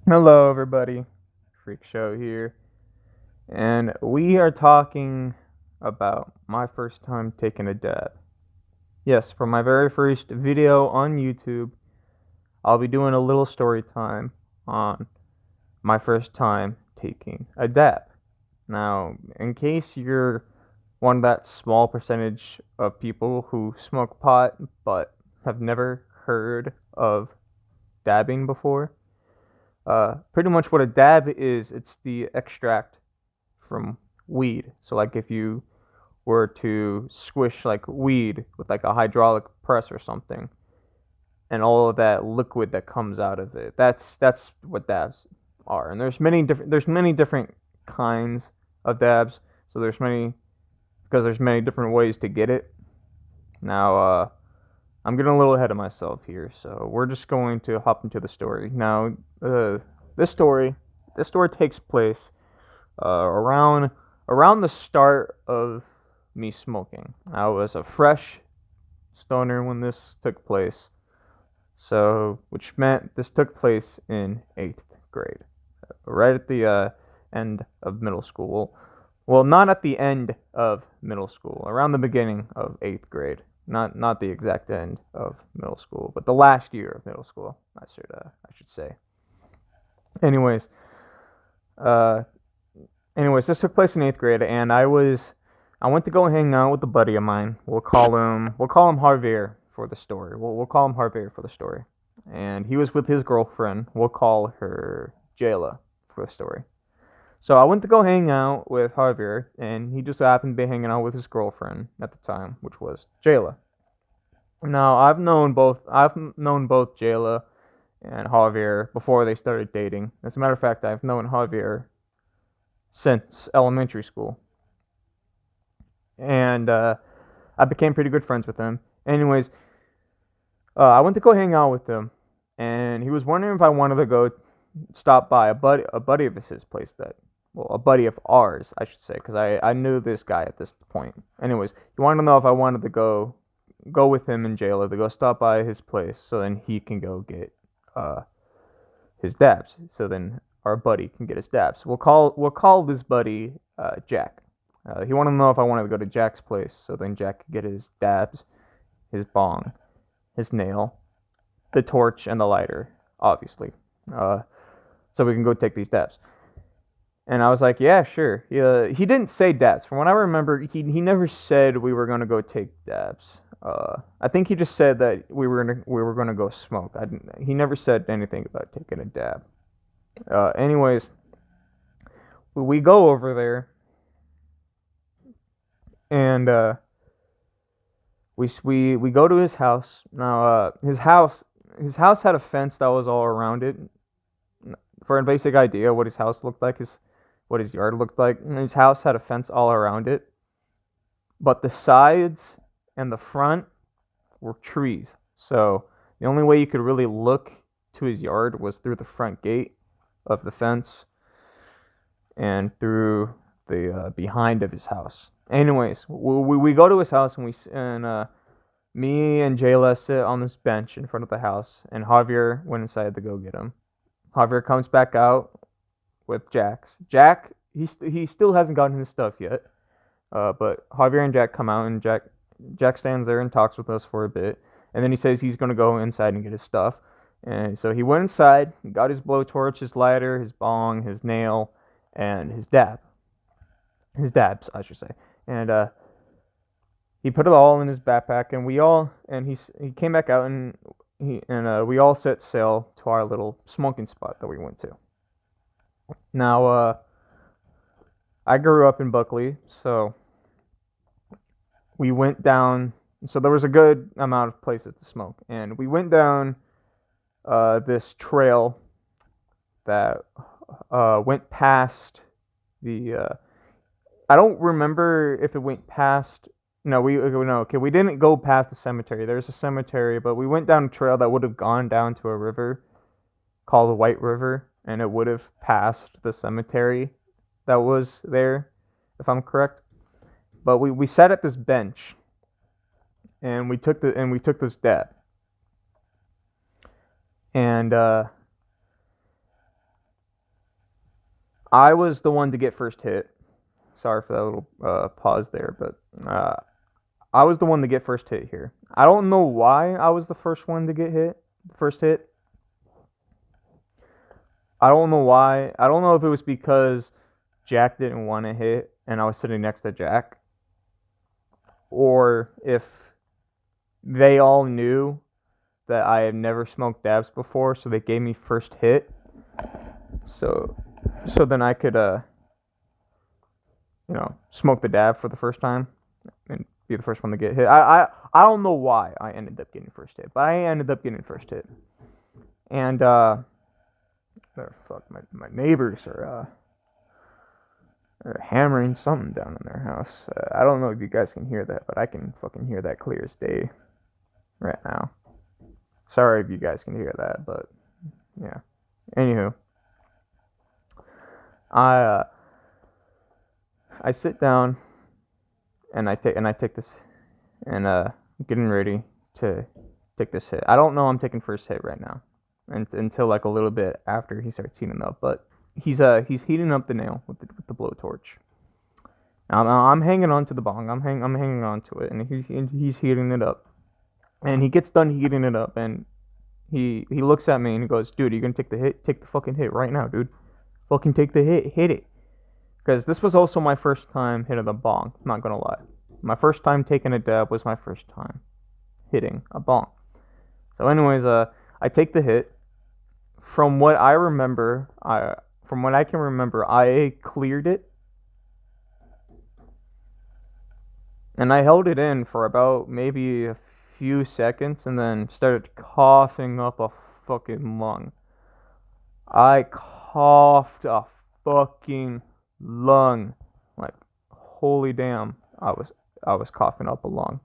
Hello, everybody. Freak Show here, and we are talking about my first time taking a dab. Yes, for my very first video on YouTube, I'll be doing a little story time on my first time taking a dab. Now, in case you're one of that small percentage of people who smoke pot but have never heard of dabbing before, pretty much what a dab is, it's the extract from weed. So like if you were to squish like weed with like a hydraulic press or something, and all of that liquid that comes out of it, that's what dabs are. And there's many different kinds of dabs. So there's many different ways to get it. Now I'm getting a little ahead of myself here, so we're just going to hop into the story. Now uh, this story this story takes place around the start of me smoking. I was a fresh stoner when this took place, so which meant this took place in eighth grade, right at the end of middle school. Well, not at the end of middle school, around the beginning of eighth grade. Not the exact end of middle school, but the last year of middle school. I should say. Anyways, uh, this took place in eighth grade, and I went to go hang out with a buddy of mine. We'll call him Javier for the story. We'll call him Javier for the story. And he was with his girlfriend. We'll call her Jayla for the story. So I went to go hang out with Javier, and he just happened to be hanging out with his girlfriend at the time, which was Jayla. Now I've known both Jayla and Javier before they started dating. As a matter of fact, I've known Javier since elementary school, and I became pretty good friends with him. Anyways, I went to go hang out with him, and he was wondering if I wanted to go stop by a buddy of his place a buddy of ours, I should say, because I knew this guy at this point. Anyways, he wanted to know if I wanted to go with him in jail to go stop by his place, so then he can go get uh his dabs. So then our buddy can get his dabs. We'll call this buddy Jack. He wanted to know if I wanted to go to Jack's place, so then Jack could get his dabs, his bong, his nail, the torch, and the lighter, obviously. Uh, so we can go take these dabs. And I was like, yeah, sure. He didn't say dabs. From what I remember, he never said we were gonna go take dabs. I think he just said that we were gonna go smoke. He never said anything about taking a dab. Anyways, we go over there, and we go to his house. Now, his house had a fence that was all around it. For a basic idea, what his house looked like, what his yard looked like. His house had a fence all around it, but the sides and the front were trees. So the only way you could really look to his yard was through the front gate of the fence and through the behind of his house. Anyways, we go to his house, and me and Jayla sit on this bench in front of the house, and Javier went inside to go get him. Javier comes back out with Jack's. Jack, he still hasn't gotten his stuff yet. But Javier and Jack come out, and Jack stands there and talks with us for a bit, and then he says he's gonna go inside and get his stuff. And so he went inside, got his blowtorch, his lighter, his bong, his nail, and his dabs, I should say. And he put it all in his backpack, and he came back out, and we all set sail to our little smoking spot that we went to. Now, I grew up in Buckley, so we went down. So there was a good amount of places to smoke, and we went down this trail that went past the. I don't remember if it went past. No, no. Okay, we didn't go past the cemetery. There's a cemetery, but we went down a trail that would have gone down to a river called the White River, and it would have passed the cemetery that was there, if I'm correct. But we sat at this bench, and we took this dab, and I was the one to get first hit. Sorry for that little pause there, but I was the one to get first hit here. I don't know why I was the first one to get first hit. I don't know why. I don't know if it was because Jack didn't want to hit and I was sitting next to Jack, or if they all knew that I had never smoked dabs before, so they gave me first hit. So then I could smoke the dab for the first time and be the first one to get hit. I don't know why I ended up getting first hit, but I ended up getting first hit. And my neighbors are hammering something down in their house. I don't know if you guys can hear that, but I can fucking hear that clear as day right now. Sorry if you guys can hear that, but yeah. Anywho, I sit down and I take this and getting ready to take this hit. I don't know I'm taking first hit right now, until like a little bit after he starts heating up. But he's heating up the nail with the blowtorch. I'm hanging on to the bong. I'm hanging on to it, and he's heating it up. And he gets done heating it up, and he looks at me and he goes, "Dude, are you gonna take the hit? Take the fucking hit right now, dude. Fucking take the hit. Hit it." Because this was also my first time hitting a bong. I'm not gonna lie. My first time taking a dab was my first time hitting a bong. So, anyways, I take the hit. From what I remember, from what I can remember, I cleared it, and I held it in for about maybe a few seconds, and then started coughing up a fucking lung. I coughed a fucking lung. Like, holy damn, I was coughing up a lung.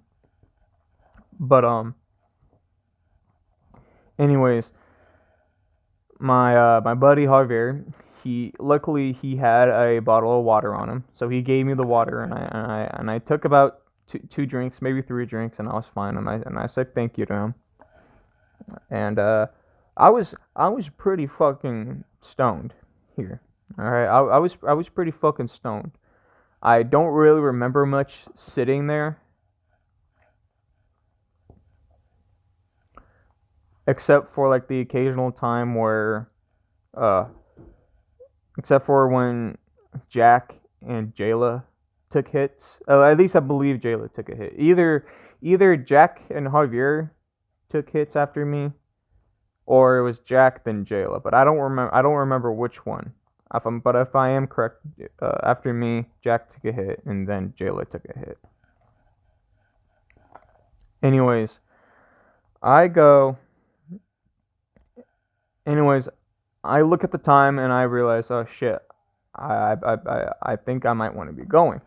But anyways, my buddy Javier, luckily he had a bottle of water on him, so he gave me the water, and I took about two drinks, maybe three drinks, and I was fine, and I said thank you to him, and I was pretty fucking stoned here. All right, I was pretty fucking stoned. I don't really remember much sitting there, except for like the occasional time where, uh, except for when Jack and Jayla took hits. At least I believe Jayla took a hit. Either Jack and Javier took hits after me, or it was Jack then Jayla. But I don't remember. I don't remember which one. But if I am correct, after me, Jack took a hit, and then Jayla took a hit. Anyways, I go. Anyways, I look at the time and I realize, oh shit, I think I might want to be going.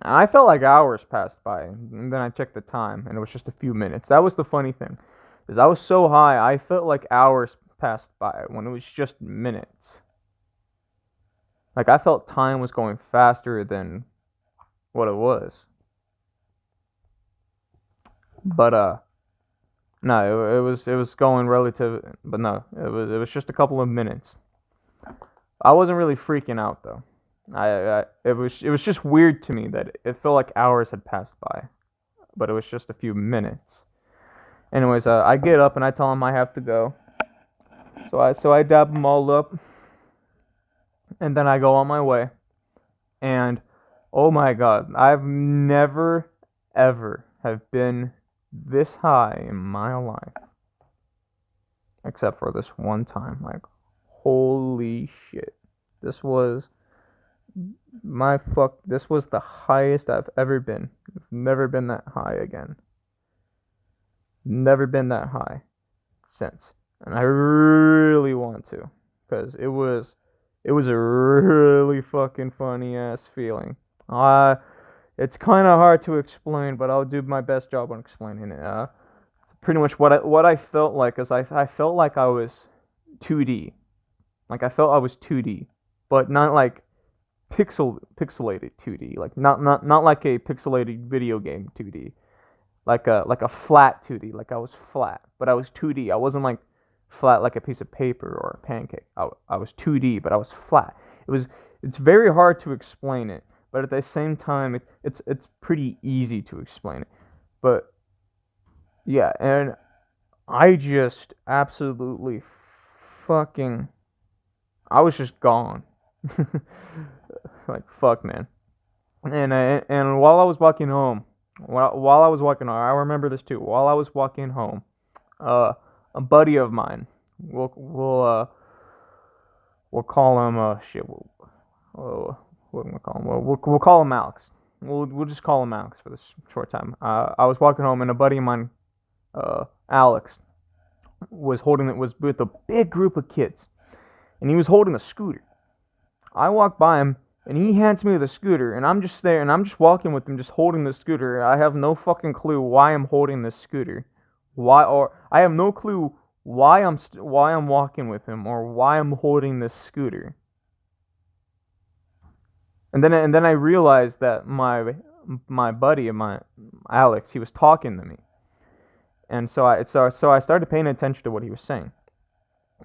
And I felt like hours passed by, and then I checked the time, and it was just a few minutes. That was the funny thing, is I was so high, I felt like hours passed by when it was just minutes. Like, I felt time was going faster than what it was. But no, it was going relative, but no, it was just a couple of minutes. I wasn't really freaking out though. It was just weird to me that it felt like hours had passed by, but it was just a few minutes. Anyways, I get up and I tell him I have to go. So I dab them all up, and then I go on my way. And oh my god, I've never ever have been this high in my life, except for this one time. Like, holy shit, this was this was the highest I've ever been. I've never been that high again. Never been that high since, and I really want to, because it was a really fucking funny ass feeling. It's kind of hard to explain, but I'll do my best job on explaining it. It's pretty much what I felt like, is I felt like I was 2D. Like, I felt I was 2D, but not like pixelated 2D. Like, not like a pixelated video game 2D. Like a flat 2D. Like, I was flat, but I was 2D. I wasn't like flat like a piece of paper or a pancake. I was 2D, but I was flat. It's very hard to explain it, but at the same time, it's pretty easy to explain it. But yeah, and I just absolutely fucking, I was just gone. Like fuck, man. And while I was walking home, while I was walking home, I remember this too. While I was walking home, uh, a buddy of mine, we'll call him shit. What am I call him? We'll call him Alex. We'll just call him Alex for this short time. I was walking home and a buddy of mine, Alex, was with a big group of kids, and he was holding a scooter. I walked by him and he hands me the scooter, and I'm just there and I'm just walking with him, just holding the scooter. I have no fucking clue why I'm holding this scooter, or I have no clue why I'm walking with him or why I'm holding this scooter. And then I realized that my buddy, my Alex, he was talking to me, and so I started paying attention to what he was saying,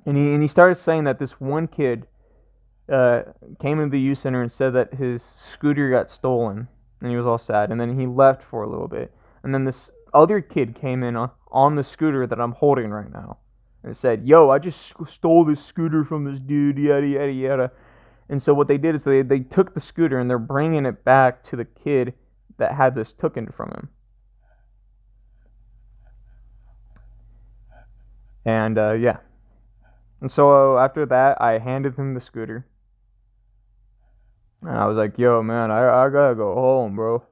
and he started saying that this one kid uh, came into the youth center and said that his scooter got stolen, and he was all sad. And then he left for a little bit, and then this other kid came in on the scooter that I'm holding right now, and said, "Yo, I just stole this scooter from this dude, yada yada yada." And so what they did is they took the scooter and they're bringing it back to the kid that had this taken from him. And yeah. And so after that, I handed him the scooter. And I was like, "Yo, man, I gotta go home, bro.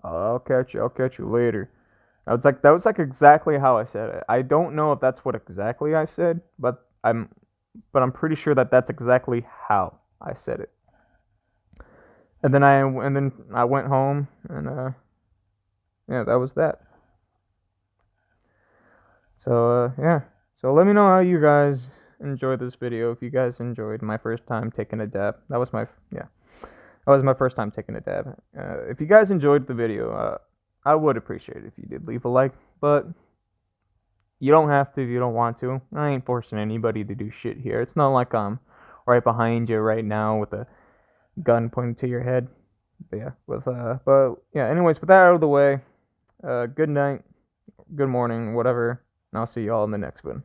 I'll catch you later." That was like exactly how I said it. I don't know if that's what exactly I said, but I'm pretty sure that that's exactly how I said it. And then I went home, and yeah, that was that. So yeah. So let me know how you guys enjoyed this video. If you guys enjoyed my first time taking a dab, yeah. That was my first time taking a dab. If you guys enjoyed the video, I would appreciate it if you did leave a like, but you don't have to if you don't want to. I ain't forcing anybody to do shit here. It's not like I'm right behind you right now with a gun pointed to your head. But yeah, anyways, with that out of the way, good night, good morning, whatever, and I'll see y'all in the next one.